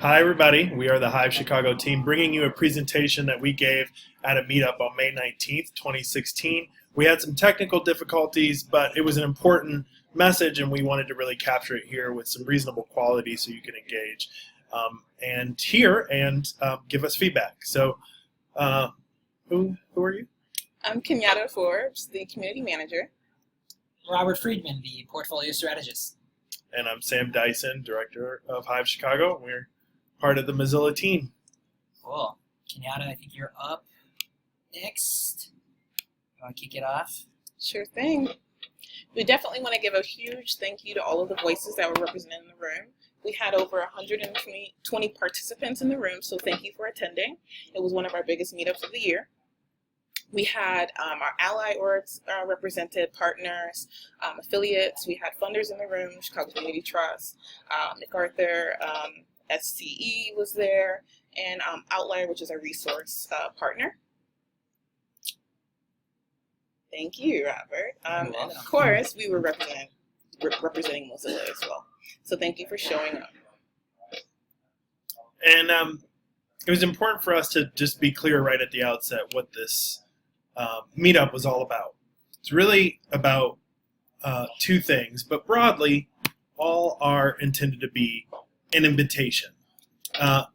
Hi, everybody. We are the Hive Chicago team bringing you a presentation that we gave at a meetup on May 19th, 2016. We had some technical difficulties, but it was an important message, and we wanted to really capture it here with some reasonable quality so you can engage and hear and give us feedback. So, who are you? I'm Kenyatta Forbes, the community manager. Robert Friedman, the portfolio strategist. And I'm Sam Dyson, director of Hive Chicago. We're part of the Mozilla team. Cool. Kenyatta, I think you're up next. You want to kick it off? Sure thing. We definitely want to give a huge thank you to all of the voices that were represented in the room. We had over 120 participants in the room, so thank you for attending. It was one of our biggest meetups of the year. We had our ally orgs represented, partners, affiliates. We had funders in the room, Chicago Community Trust, MacArthur, SCE was there, and Outlier, which is our resource partner. Thank you, Robert. And of course, we were representing Mozilla as well. So thank you for showing up. And it was important for us to just be clear right at the outset what this meetup was all about. It's really about two things, but broadly, all are intended to be an invitation.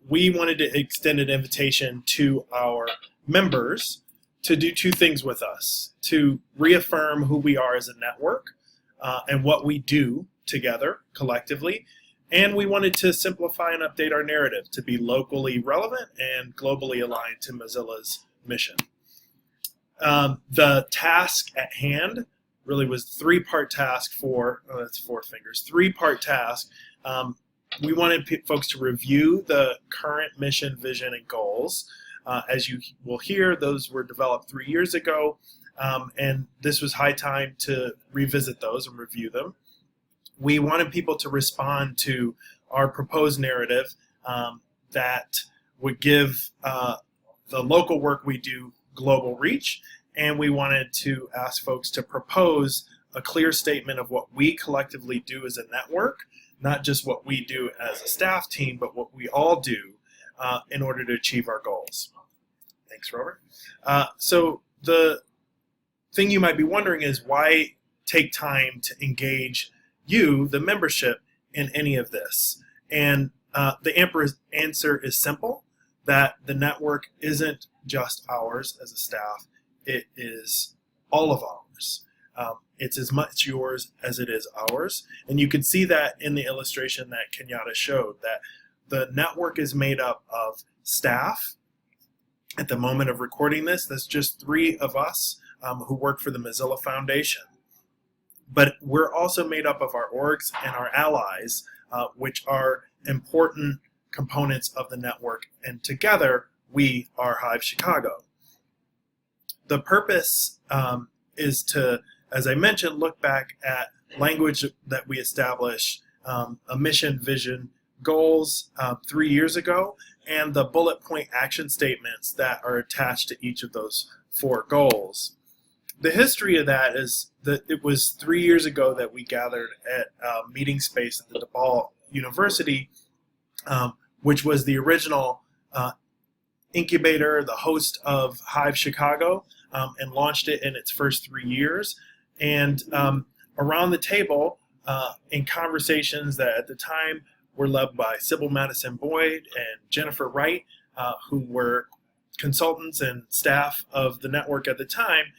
We wanted to extend an invitation to our members to do two things with us: to reaffirm who we are as a network and what we do together collectively, and we wanted to simplify and update our narrative to be locally relevant and globally aligned to Mozilla's mission. The task at hand really was three-part task three-part task. We wanted folks to review the current mission, vision, and goals. As you will hear, those were developed 3 years ago, and this was high time to revisit those and review them. We wanted people to respond to our proposed narrative that would give the local work we do global reach, and we wanted to ask folks to propose a clear statement of what we collectively do as a network, not just what we do as a staff team, but what we all do in order to achieve our goals. Thanks, Robert. So the thing you might be wondering is, why take time to engage you, the membership, in any of this? And the answer is simple, that the network isn't just ours as a staff. It is all of ours. It's as much yours as it is ours. And you can see that in the illustration that Kenyatta showed, that the network is made up of staff. At the moment of recording this, that's just 3 of us who work for the Mozilla Foundation. But we're also made up of our orgs and our allies, which are important components of the network. And together, we are Hive Chicago. The purpose is to, as I mentioned, look back at language that we established, a mission, vision, goals 3 years ago, and the bullet point action statements that are attached to each of those 4 goals. The history of that is that it was 3 years ago that we gathered at a meeting space at the DePaul University, which was the original incubator, the host of Hive Chicago, and launched it in its first 3 years. And around the table, in conversations that at the time were led by Sybil Madison Boyd and Jennifer Wright, who were consultants and staff of the network at the time,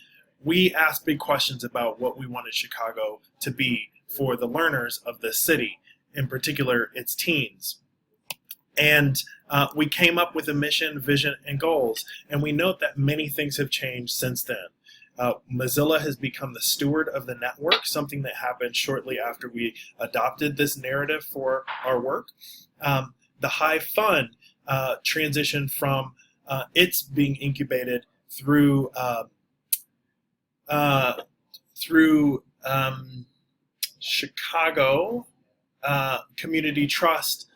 we asked big questions about what we wanted Chicago to be for the learners of this city, in particular its teens. And we came up with a mission, vision, and goals. And we note that many things have changed since then. Mozilla has become the steward of the network, something that happened shortly after we adopted this narrative for our work. The Hive Fund transitioned from its being incubated through Chicago Community Trust.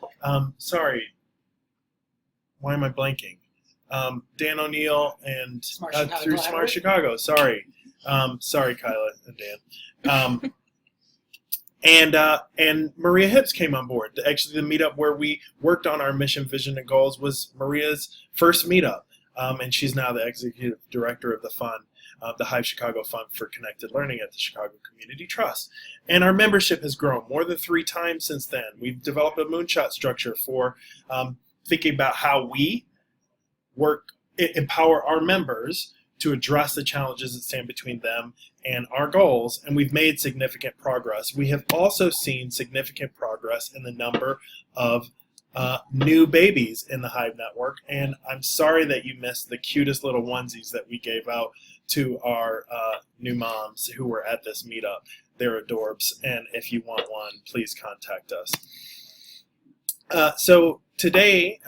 Why am I blanking? Dan O'Neill and through Smart Chicago. Sorry, Kyla and Dan. And Maria Hibbs came on board. Actually, the meetup where we worked on our mission, vision, and goals was Maria's first meetup, and she's now the executive director of the fund, the Hive Chicago Fund for Connected Learning at the Chicago Community Trust. And our membership has grown more than 3 times since then. We've developed a moonshot structure for thinking about how we empower our members to address the challenges that stand between them and our goals, and we've made significant progress. We have also seen significant progress in the number of new babies in the Hive network, and I'm sorry that you missed the cutest little onesies that we gave out to our new moms who were at this meetup. They're adorbs, and if you want one, please contact us. So today,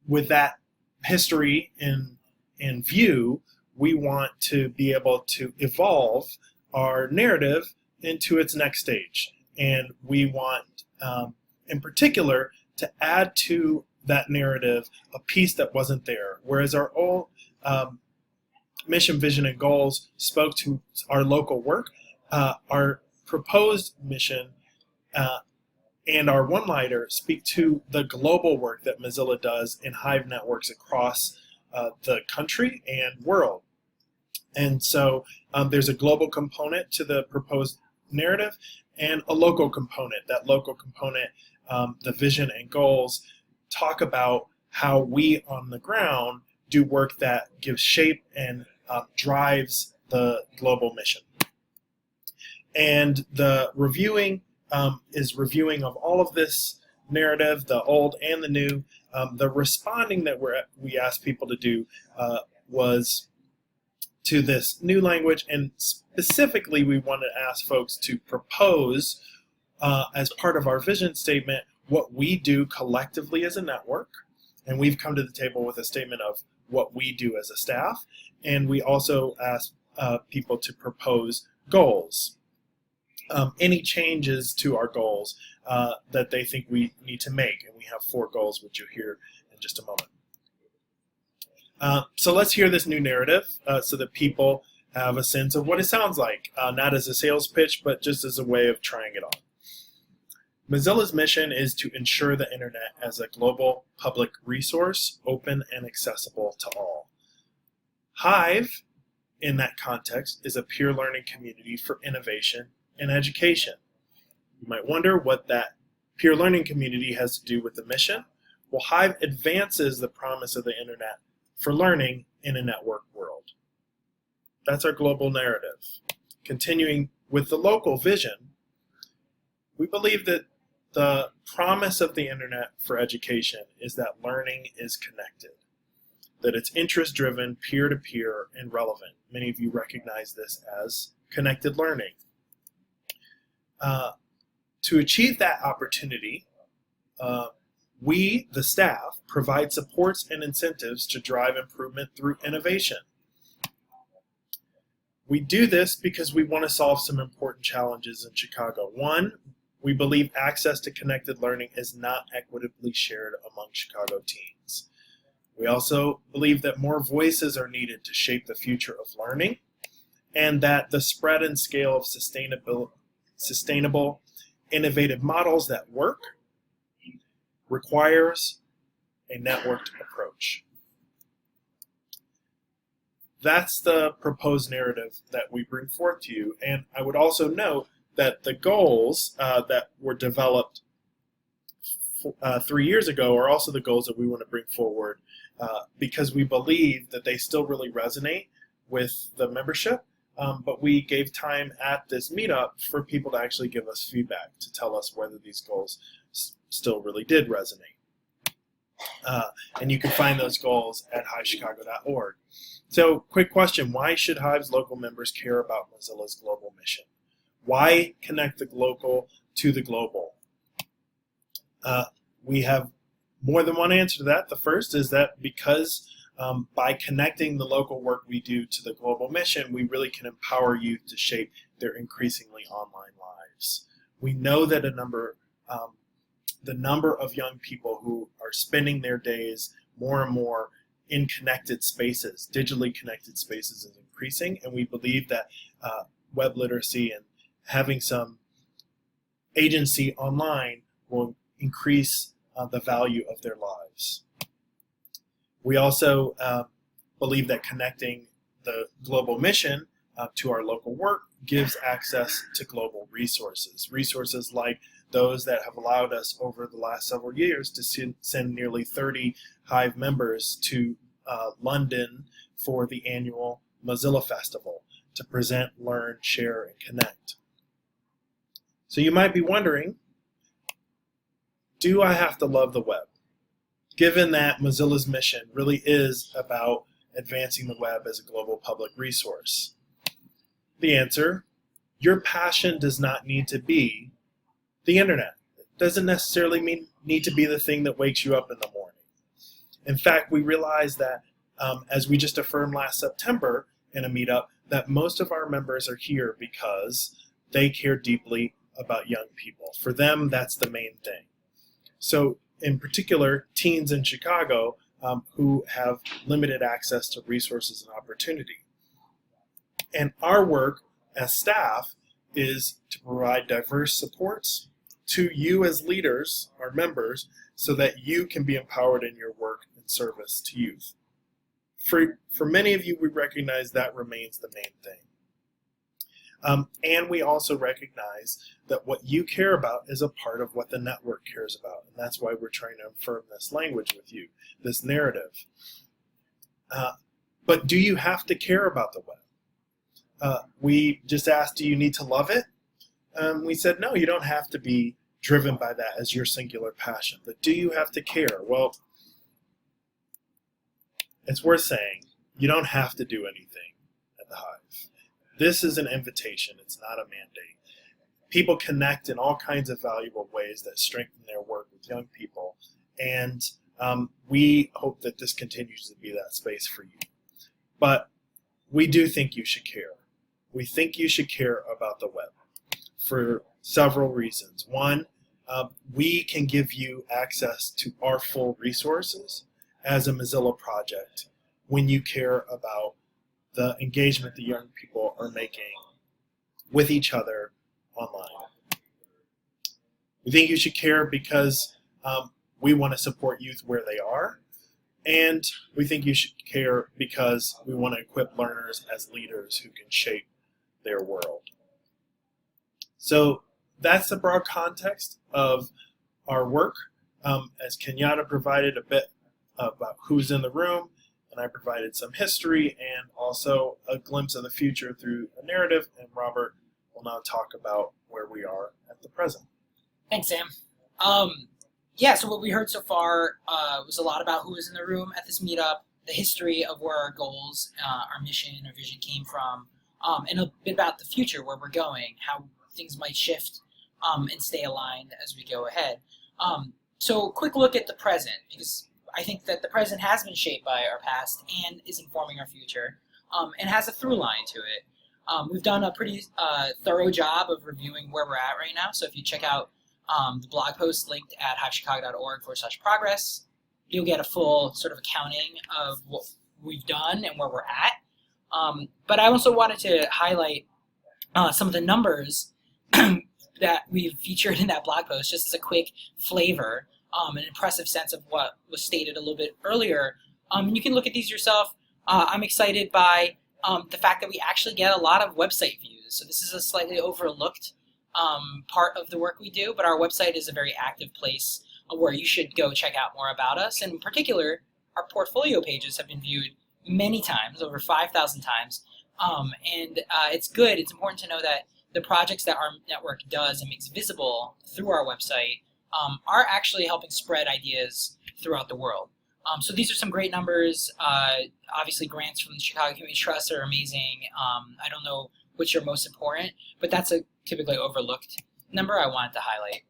with that history in view, we want to be able to evolve our narrative into its next stage. And we want, in particular, to add to that narrative a piece that wasn't there. Whereas our old mission, vision, and goals spoke to our local work, our proposed mission and our one-liner speak to the global work that Mozilla does in Hive networks across the country and world. And so there's a global component to the proposed narrative and a local component. That local component, the vision and goals, talk about how we on the ground do work that gives shape and drives the global mission. And the reviewing is reviewing of all of this narrative, the old and the new. The responding that we asked people to do was to this new language, and specifically we wanted to ask folks to propose as part of our vision statement what we do collectively as a network, and we've come to the table with a statement of what we do as a staff, and we also asked people to propose goals. Any changes to our goals that they think we need to make, and we have 4 goals, which you'll hear in just a moment. So let's hear this new narrative so that people have a sense of what it sounds like, not as a sales pitch, but just as a way of trying it on. Mozilla's mission is to ensure the internet as a global public resource, open and accessible to all. Hive, in that context, is a peer learning community for innovation and education. You might wonder what that peer learning community has to do with the mission. Well, Hive advances the promise of the internet for learning in a network world. That's our global narrative. Continuing with the local vision, we believe that the promise of the internet for education is that learning is connected, that it's interest-driven, peer-to-peer, and relevant. Many of you recognize this as connected learning. To achieve that opportunity, we, the staff, provide supports and incentives to drive improvement through innovation. We do this because we want to solve some important challenges in Chicago. One, we believe access to connected learning is not equitably shared among Chicago teens. We also believe that more voices are needed to shape the future of learning, and that the spread and scale of sustainable, innovative models that work requires a networked approach. That's the proposed narrative that we bring forth to you. And I would also note that the goals that were developed 3 years ago are also the goals that we want to bring forward because we believe that they still really resonate with the membership. But we gave time at this meetup for people to actually give us feedback to tell us whether these goals still really did resonate. And you can find those goals at hivechicago.org. So, quick question, why should Hive's local members care about Mozilla's global mission? Why connect the local to the global? We have more than one answer to that. The first is that because by connecting the local work we do to the global mission, we really can empower youth to shape their increasingly online lives. We know that the number of young people who are spending their days more and more in connected spaces, digitally connected spaces, is increasing, and we believe that web literacy and having some agency online will increase the value of their lives. We also believe that connecting the global mission to our local work gives access to global resources. Resources like those that have allowed us over the last several years to send nearly 30 Hive members to London for the annual Mozilla Festival to present, learn, share, and connect. So you might be wondering, do I have to love the web? Given that Mozilla's mission really is about advancing the web as a global public resource. The answer, your passion does not need to be the internet. It doesn't necessarily need to be the thing that wakes you up in the morning. In fact, we realized that, as we just affirmed last September in a meetup, that most of our members are here because they care deeply about young people. For them, that's the main thing. So in particular, teens in Chicago who have limited access to resources and opportunity. And our work as staff is to provide diverse supports to you as leaders, our members, so that you can be empowered in your work and service to youth. For many of you, we recognize that remains the main thing. And we also recognize that what you care about is a part of what the network cares about. And that's why we're trying to affirm this language with you, this narrative. But do you have to care about the web? We just asked, do you need to love it? We said, no, you don't have to be driven by that as your singular passion. But do you have to care? Well, it's worth saying, you don't have to do anything at the Hive. This is an invitation. It's not a mandate. People connect in all kinds of valuable ways that strengthen their work with young people. And we hope that this continues to be that space for you. But we do think you should care. We think you should care about the web for several reasons. One, we can give you access to our full resources as a Mozilla project when you care about the engagement the young people are making with each other online. We think you should care because we want to support youth where they are, and we think you should care because we want to equip learners as leaders who can shape their world. So that's the broad context of our work. As Kenyatta provided a bit about who's in the room, and I provided some history and also a glimpse of the future through a narrative, and Robert will now talk about where we are at the present. Thanks, Sam. Yeah, so what we heard so far was a lot about who was in the room at this meetup, the history of where our goals, our mission, our vision came from, and a bit about the future, where we're going, how things might shift and stay aligned as we go ahead. So a quick look at the present, because I think that the present has been shaped by our past and is informing our future, and has a through line to it. We've done a pretty thorough job of reviewing where we're at right now, so if you check out the blog post linked at hivechicago.org/progress, you'll get a full sort of accounting of what we've done and where we're at. But I also wanted to highlight some of the numbers that we've featured in that blog post, just as a quick flavor, an impressive sense of what was stated a little bit earlier. And you can look at these yourself. I'm excited by the fact that we actually get a lot of website views. So this is a slightly overlooked part of the work we do, but our website is a very active place where you should go check out more about us. And in particular, our portfolio pages have been viewed many times, over 5,000 times. And it's good. It's important to know that the projects that our network does and makes visible through our website are actually helping spread ideas throughout the world. So these are some great numbers. Obviously, grants from the Chicago Community Trust are amazing. I don't know which are most important, but that's a typically overlooked number I wanted to highlight.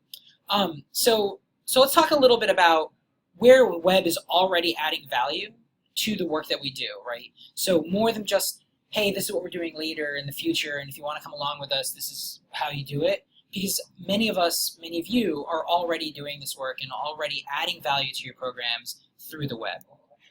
So let's talk a little bit about where web is already adding value to the work that we do, right? So more than just, hey, this is what we're doing later in the future, and if you want to come along with us, this is how you do it. Because many of us, many of you, are already doing this work and already adding value to your programs through the web.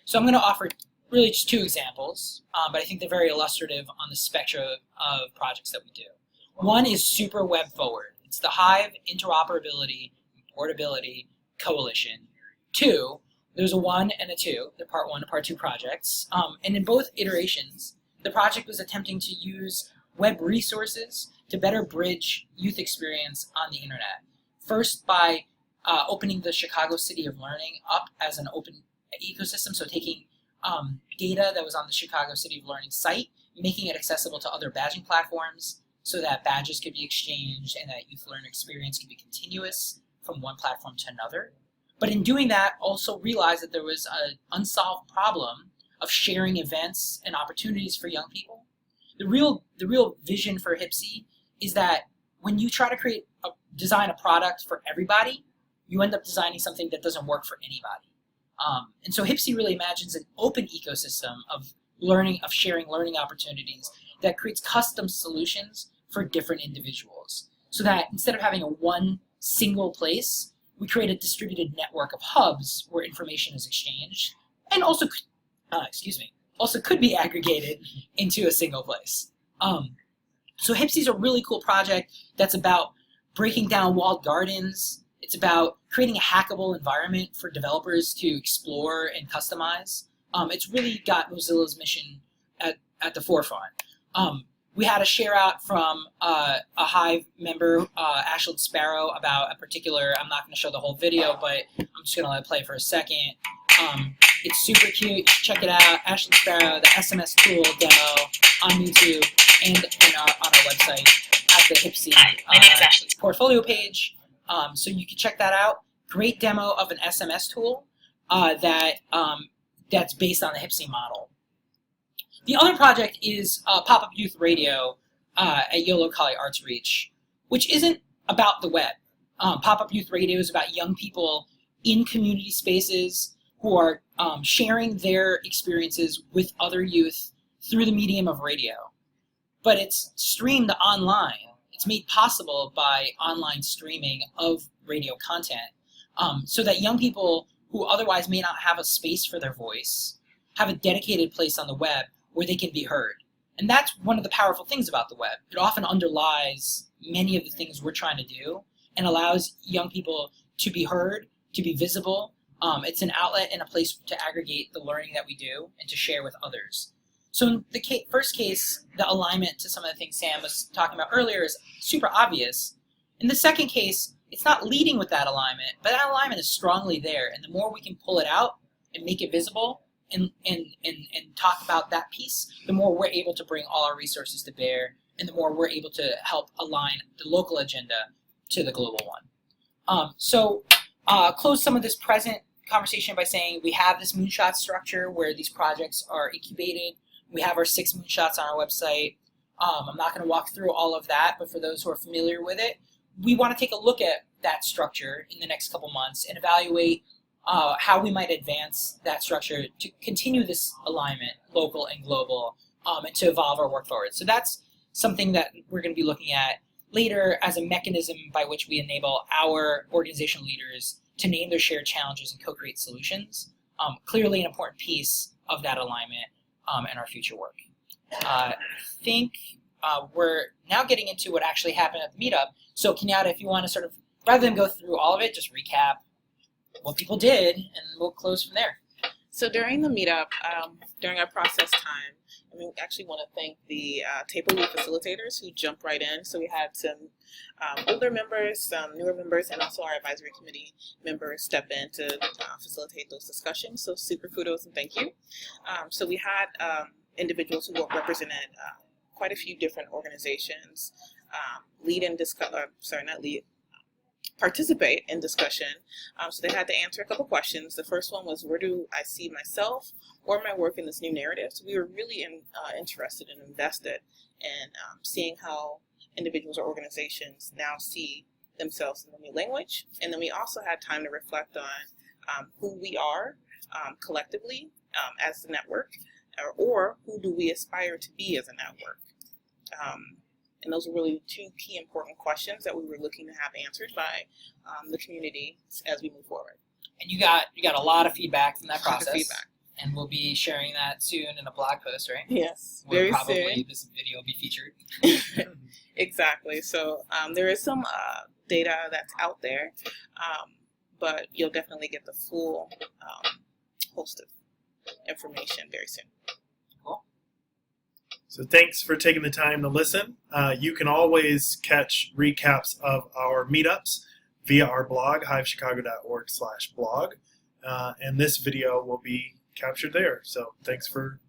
So I'm going to offer really just two examples, but I think they're very illustrative on the spectrum of projects that we do. One is super web forward. It's the Hive Interoperability and Portability Coalition 2. There's a 1 and a 2. They're part 1 and part 2 projects. And in both iterations, the project was attempting to use web resources to better bridge youth experience on the internet. First, by opening the Chicago City of Learning up as an open ecosystem, so taking data that was on the Chicago City of Learning site, making it accessible to other badging platforms so that badges could be exchanged and that youth learner experience could be continuous from one platform to another. But in doing that, also realized that there was an unsolved problem of sharing events and opportunities for young people. The real vision for HIPSI is that when you try to design a product for everybody, you end up designing something that doesn't work for anybody. And so HIPSI really imagines an open ecosystem of sharing learning opportunities that creates custom solutions for different individuals. So that instead of having a one single place, we create a distributed network of hubs where information is exchanged and also could be aggregated into a single place. So HIPSI is a really cool project that's about breaking down walled gardens. It's about creating a hackable environment for developers to explore and customize. It's really got Mozilla's mission at the forefront. We had a share out from a Hive member, Ashland Sparrow, about a particular, I'm not going to show the whole video, but I'm just going to let it play for a second. It's super cute. You should check it out. Ashland Sparrow, the SMS tool demo on YouTube and on our website at the HIPSI portfolio page. So you can check that out. Great demo of an SMS tool that's based on the HIPSI model. The other project is Pop-Up Youth Radio at Yolo Kali Arts Reach, which isn't about the web. Pop-Up Youth Radio is about young people in community spaces who are sharing their experiences with other youth through the medium of radio. But it's streamed online. It's made possible by online streaming of radio content so that young people who otherwise may not have a space for their voice have a dedicated place on the web where they can be heard. And that's one of the powerful things about the web. It often underlies many of the things we're trying to do and allows young people to be heard, to be visible. It's an outlet and a place to aggregate the learning that we do and to share with others. So in the first case, the alignment to some of the things Sam was talking about earlier is super obvious. In the second case, it's not leading with that alignment, but that alignment is strongly there. And the more we can pull it out and make it visible and talk about that piece, the more we're able to bring all our resources to bear and the more we're able to help align the local agenda to the global one. Close some of this present conversation by saying we have this moonshot structure where these projects are incubated. We have our 6 moonshots on our website. I'm not going to walk through all of that, but for those who are familiar with it, we want to take a look at that structure in the next couple months and evaluate how we might advance that structure to continue this alignment, local and global, and to evolve our work forward. So that's something that we're going to be looking at later as a mechanism by which we enable our organizational leaders to name their shared challenges and co-create solutions. Clearly an important piece of that alignment in our future work. I think we're now getting into what actually happened at the meetup. So Kenyatta, if you want to sort of, rather than go through all of it, just recap what people did, and we'll close from there. So during the meetup, during our process time, we actually want to thank the table lead facilitators who jumped right in. So we had some older members, some newer members, and also our advisory committee members step in to facilitate those discussions. So super kudos and thank you. So we had individuals who represented quite a few different organizations participate in discussion. So they had to answer a couple questions. The first one was, where do I see myself or my work in this new narrative? So we were really interested and invested in seeing how individuals or organizations now see themselves in the new language. And then we also had time to reflect on who we are collectively as the network, or who do we aspire to be as a network. And those are really 2 key important questions that we were looking to have answered by the community as we move forward. And you got a lot of feedback from that process. Feedback. And we'll be sharing that soon in a blog post, right? Yes, Where very probably soon. This video will be featured. Exactly. So there is some data that's out there, but you'll definitely get the full host of information very soon. Cool. So thanks for taking the time to listen. You can always catch recaps of our meetups via our blog, hivechicago.org/blog. And this video will be captured there. So thanks for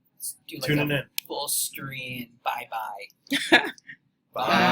Do like tuning a in. full screen. Bye bye. Bye.